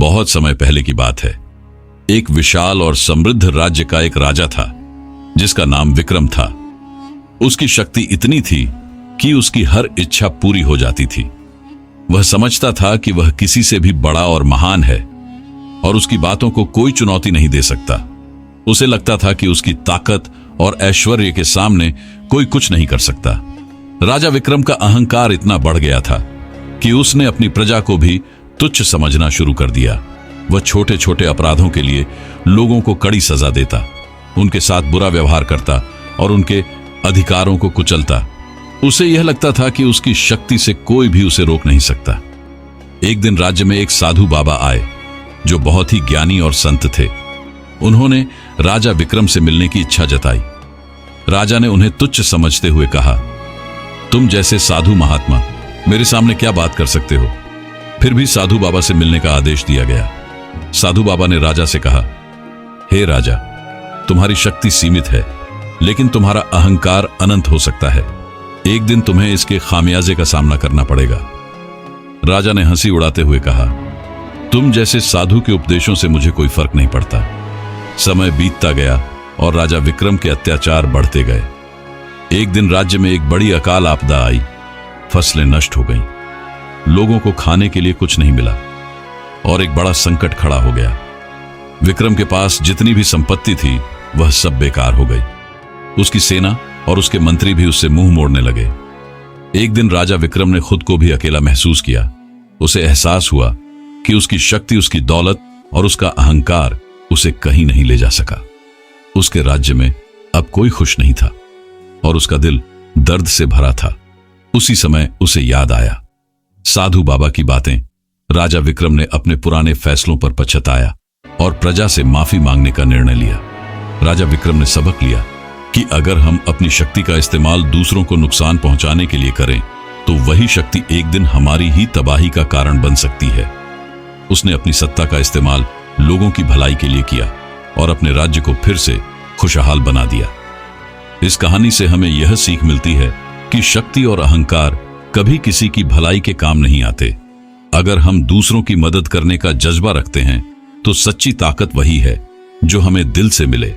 बहुत समय पहले की बात है। एक विशाल और समृद्ध राज्य का एक राजा था जिसका नाम विक्रम था। उसकी शक्ति इतनी थी कि उसकी हर इच्छा पूरी हो जाती थी। वह समझता था कि वह किसी से भी बड़ा और महान है और उसकी बातों को कोई चुनौती नहीं दे सकता। उसे लगता था कि उसकी ताकत और ऐश्वर्य के सामने कोई कुछ नहीं कर सकता। राजा विक्रम का अहंकार इतना बढ़ गया था कि उसने अपनी प्रजा को भी तुच्छ समझना शुरू कर दिया। वह छोटे छोटे अपराधों के लिए लोगों को कड़ी सजा देता, उनके साथ बुरा व्यवहार करता और उनके अधिकारों को कुचलता। उसे यह लगता था कि उसकी शक्ति से कोई भी उसे रोक नहीं सकता। एक दिन राज्य में एक साधु बाबा आए जो बहुत ही ज्ञानी और संत थे। उन्होंने राजा विक्रम से मिलने की इच्छा जताई। राजा ने उन्हें तुच्छ समझते हुए कहा, तुम जैसे साधु महात्मा मेरे सामने क्या बात कर सकते हो। फिर भी साधु बाबा से मिलने का आदेश दिया गया। साधु बाबा ने राजा से कहा, हे राजा, तुम्हारी शक्ति सीमित है लेकिन तुम्हारा अहंकार अनंत हो सकता है। एक दिन तुम्हें इसके खामियाजे का सामना करना पड़ेगा। राजा ने हंसी उड़ाते हुए कहा, तुम जैसे साधु के उपदेशों से मुझे कोई फर्क नहीं पड़ता। समय बीतता गया और राजा विक्रम के अत्याचार बढ़ते गए। एक दिन राज्य में एक बड़ी अकाल आपदा आई। फसलें नष्ट हो गईं, लोगों को खाने के लिए कुछ नहीं मिला और एक बड़ा संकट खड़ा हो गया। विक्रम के पास जितनी भी संपत्ति थी वह सब बेकार हो गई। उसकी सेना और उसके मंत्री भी उससे मुंह मोड़ने लगे। एक दिन राजा विक्रम ने खुद को भी अकेला महसूस किया। उसे एहसास हुआ कि उसकी शक्ति, उसकी दौलत और उसका अहंकार उसे कहीं नहीं ले जा सका। उसके राज्य में अब कोई खुश नहीं था और उसका दिल दर्द से भरा था। उसी समय उसे याद आया साधु बाबा की बातें। राजा विक्रम ने अपने पुराने फैसलों पर पछताया और प्रजा से माफी मांगने का निर्णय लिया। राजा विक्रम ने सबक लिया कि अगर हम अपनी शक्ति का इस्तेमाल दूसरों को नुकसान पहुंचाने के लिए करें तो वही शक्ति एक दिन हमारी ही तबाही का कारण बन सकती है। उसने अपनी सत्ता का इस्तेमाल लोगों की भलाई के लिए किया और अपने राज्य को फिर से खुशहाल बना दिया। इस कहानी से हमें यह सीख मिलती है कि शक्ति और अहंकार कभी किसी की भलाई के काम नहीं आते। अगर हम दूसरों की मदद करने का जज्बा रखते हैं तो सच्ची ताकत वही है जो हमें दिल से मिले।